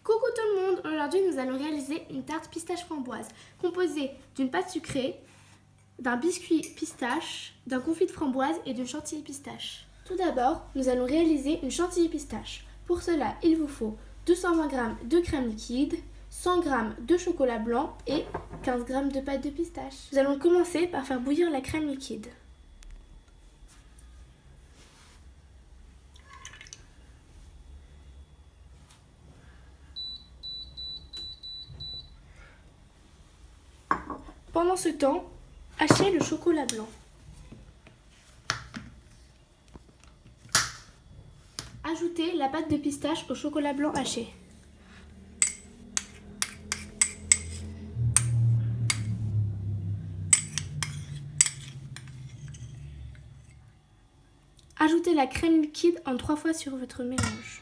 Coucou tout le monde, aujourd'hui nous allons réaliser une tarte pistache framboise composée d'une pâte sucrée, d'un biscuit pistache, d'un confit de framboise et d'une chantilly pistache. Tout d'abord, nous allons réaliser une chantilly pistache. Pour cela, il vous faut 220 g de crème liquide, 100 g de chocolat blanc et 15 g de pâte de pistache. Nous allons commencer par faire bouillir la crème liquide. Pendant ce temps, hachez le chocolat blanc. Ajoutez la pâte de pistache au chocolat blanc haché. Ajoutez la crème liquide en 3 fois sur votre mélange.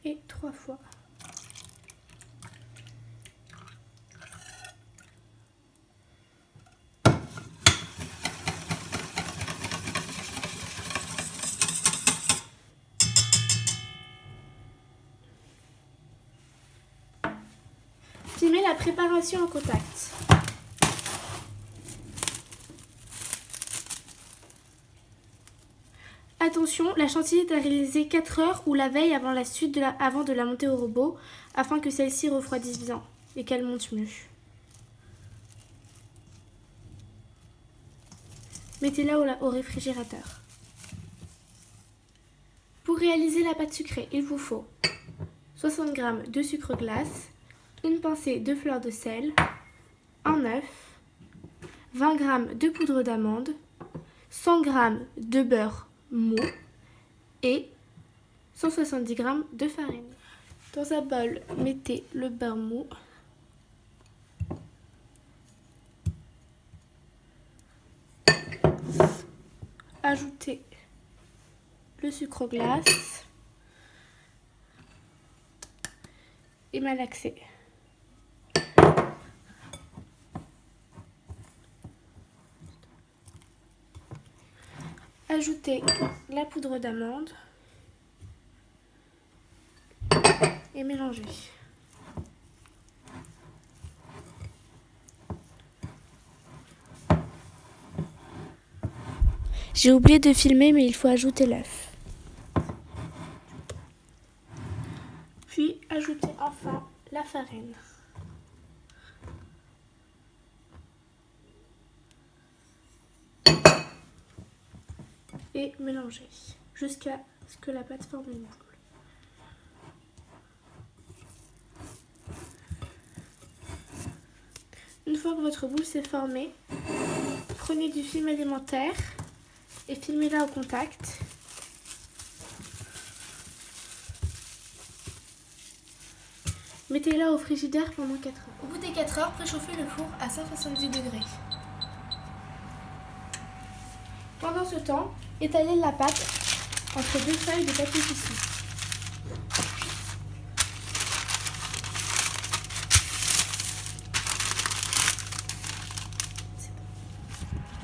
Et 3 fois. Filmez la préparation en contact. Attention, la chantilly est à réaliser 4 heures ou la veille avant de la monter au robot afin que celle-ci refroidisse bien et qu'elle monte mieux. Mettez-la au réfrigérateur. Pour réaliser la pâte sucrée, il vous faut 60 g de sucre glace, une pincée de fleur de sel, un œuf, 20 g de poudre d'amande, 100 g de beurre mou et 170 g de farine. Dans un bol, mettez le beurre mou, ajoutez le sucre glace et malaxez. Ajoutez la poudre d'amande et mélangez. J'ai oublié de filmer, mais il faut ajouter l'œuf. Puis ajoutez enfin la farine. Et mélangez jusqu'à ce que la pâte forme une boule. Une fois que votre boule s'est formée, prenez du film alimentaire et filmez-la au contact. Mettez-la au frigidaire pendant 4 heures. Au bout des 4 heures, préchauffez le four à 170 degrés. Pendant ce temps, étalez la pâte entre 2 feuilles de papier tissu.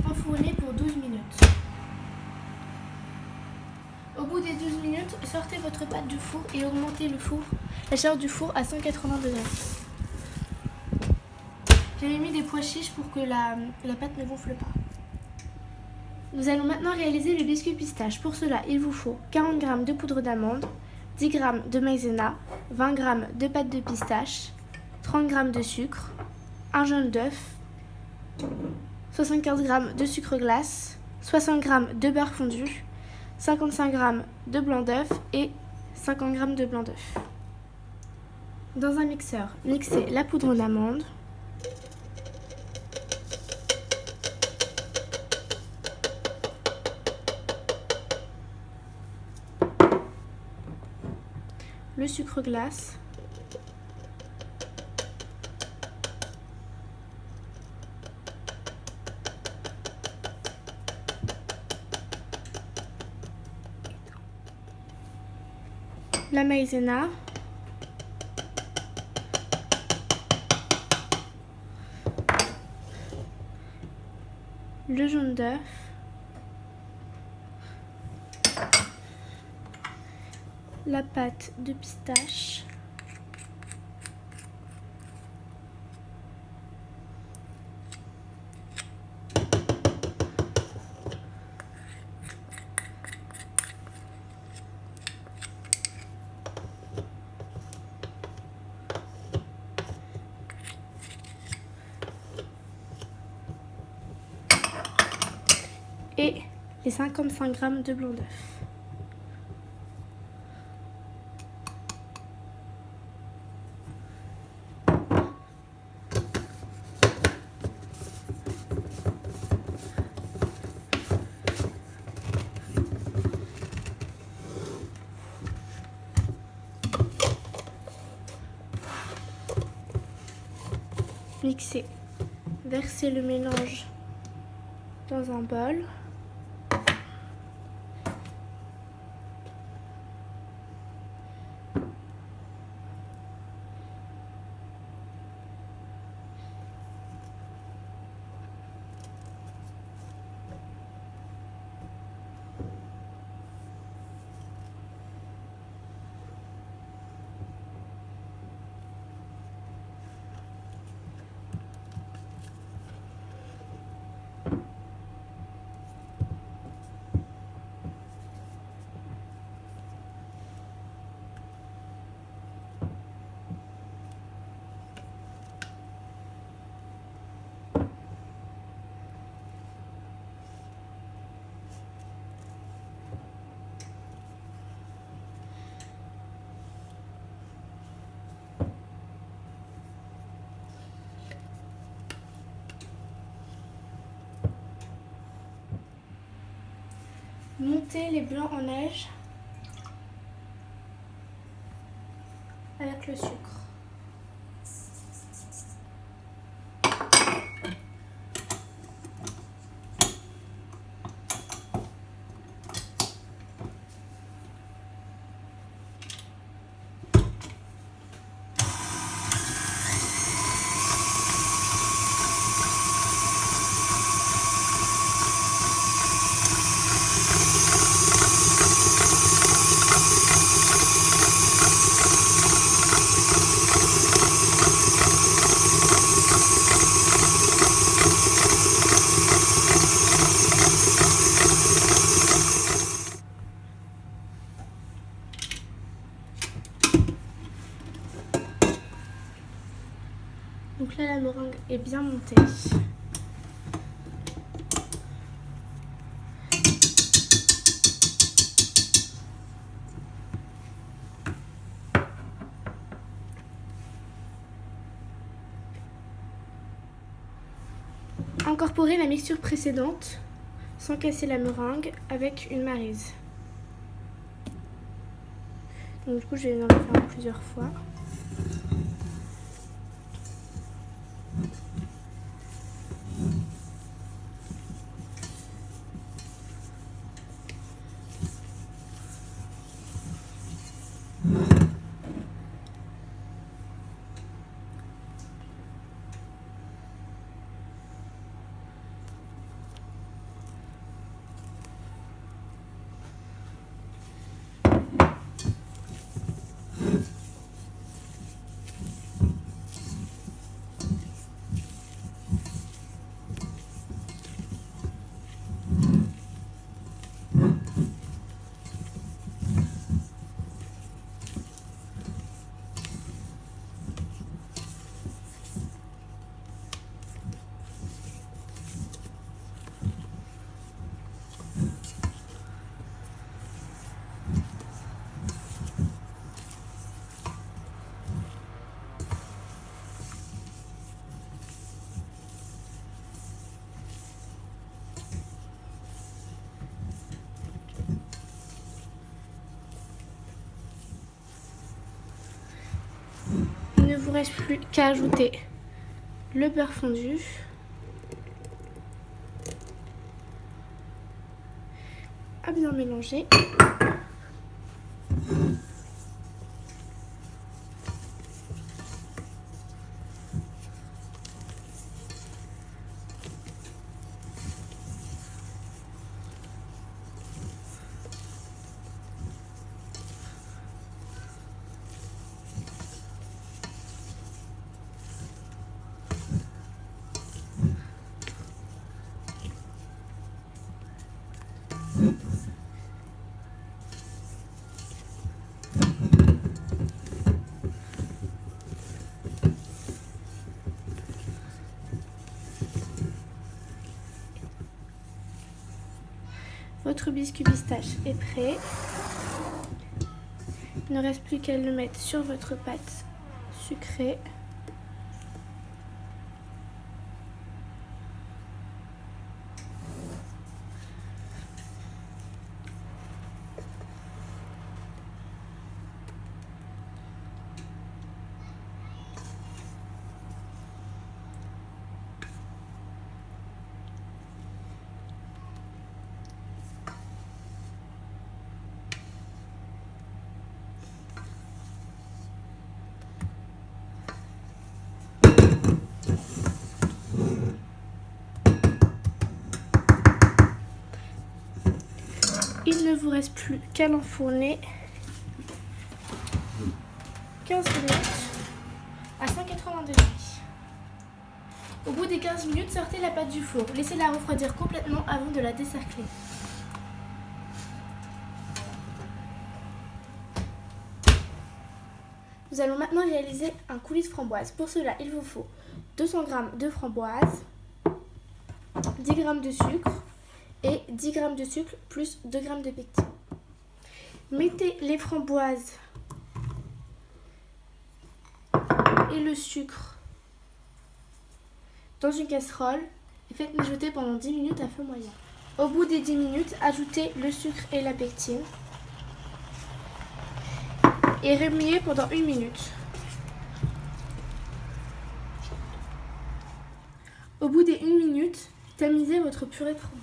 Enfournez pour 12 minutes. Au bout des 12 minutes, sortez votre pâte du four et augmentez la chaleur du four à 180 degrés. J'avais mis des pois chiches pour que la pâte ne gonfle pas. Nous allons maintenant réaliser le biscuit pistache. Pour cela, il vous faut 40 g de poudre d'amande, 10 g de maïzena, 20 g de pâte de pistache, 30 g de sucre, un jaune d'œuf, 75 g de sucre glace, 60 g de beurre fondu, 55 g de blanc d'œuf et 50 g de blanc d'œuf. Dans un mixeur, mixez la poudre d'amande, le sucre glace, la maïzena, le jaune d'œuf, la pâte de pistache, et les 55 g de blanc d'œuf. Mixez, versez le mélange dans un bol. Montez les blancs en neige avec le sucre. Donc là, la meringue est bien montée. Incorporez la mixture précédente sans casser la meringue avec une maryse. Donc du coup, je vais en faire plusieurs fois. vous reste plus qu'à ajouter le beurre fondu. À bien mélanger. Votre biscuit pistache est prêt. Il ne reste plus qu'à le mettre sur votre pâte sucrée. Il ne vous reste plus qu'à l'enfourner 15 minutes à 180 degrés. Au bout des 15 minutes, sortez la pâte du four. Laissez-la refroidir complètement avant de la décercler. Nous allons maintenant réaliser un coulis de framboise. Pour cela, il vous faut 200 g de framboise, 10 g de sucre et 10 g de sucre plus 2 g de pectine. Mettez les framboises et le sucre dans une casserole et faites mijoter pendant 10 minutes à feu moyen. Au bout des 10 minutes, ajoutez le sucre et la pectine et remuez pendant 1 minute. Au bout des 1 minute, tamisez votre purée de framboise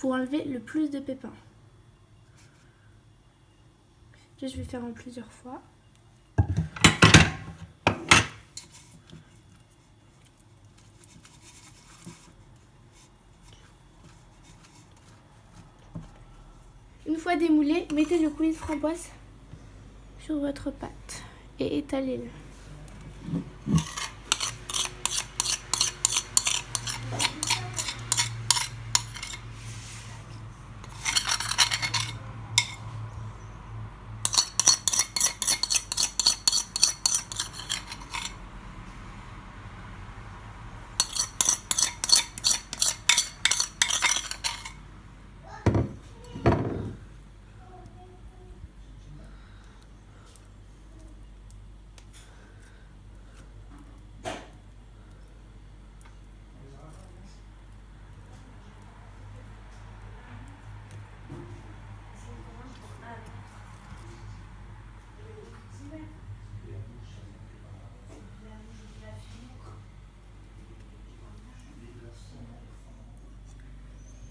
pour enlever le plus de pépins. Je vais faire en plusieurs fois. Une fois démoulé, mettez le coulis de framboise sur votre pâte et étalez-le.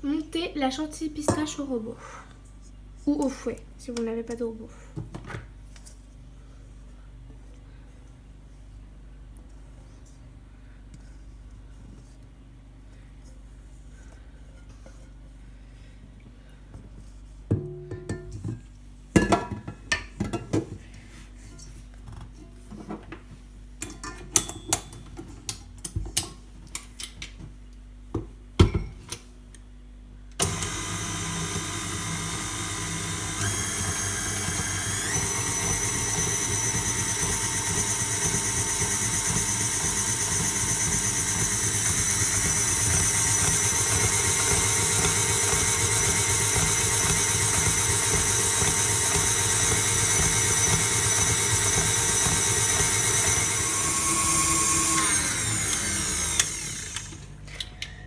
Montez la chantilly pistache au robot ou au fouet si vous n'avez pas de robot.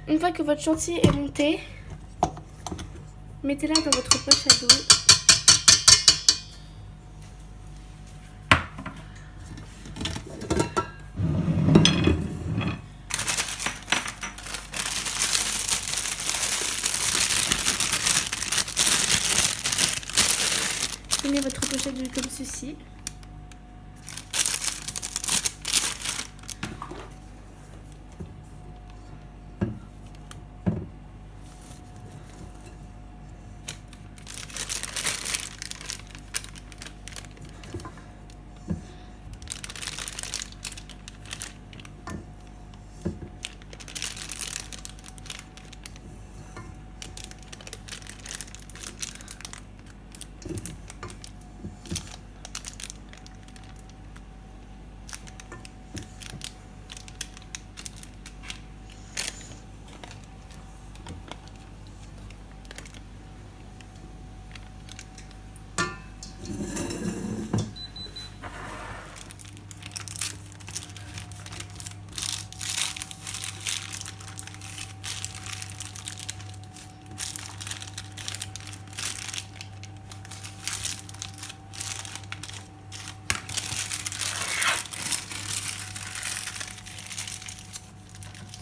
Une fois que votre chantilly est monté, mettez-la dans votre poche à douille. parsemez votre pochette comme ceci.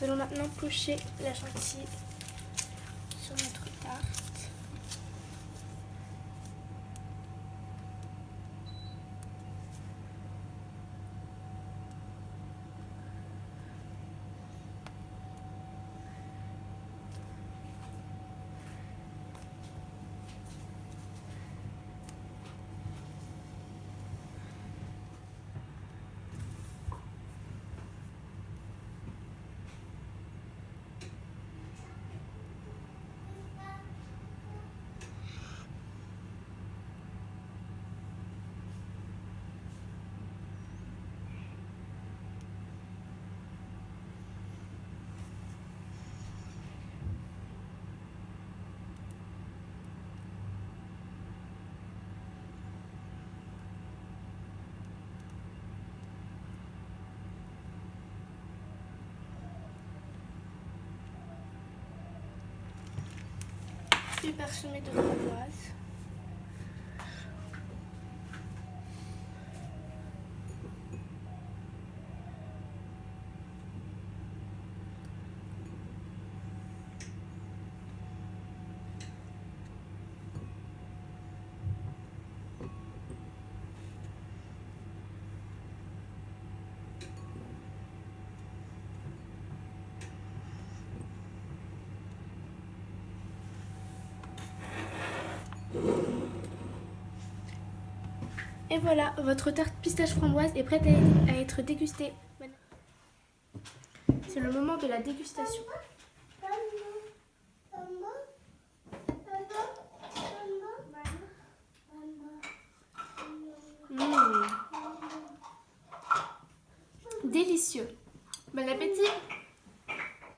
Nous allons maintenant pocher la chantilly sur notre tarte. Puis parsemé de framboise. Et voilà, votre tarte pistache framboise est prête à être dégustée. C'est le moment de la dégustation. Délicieux. Bon appétit!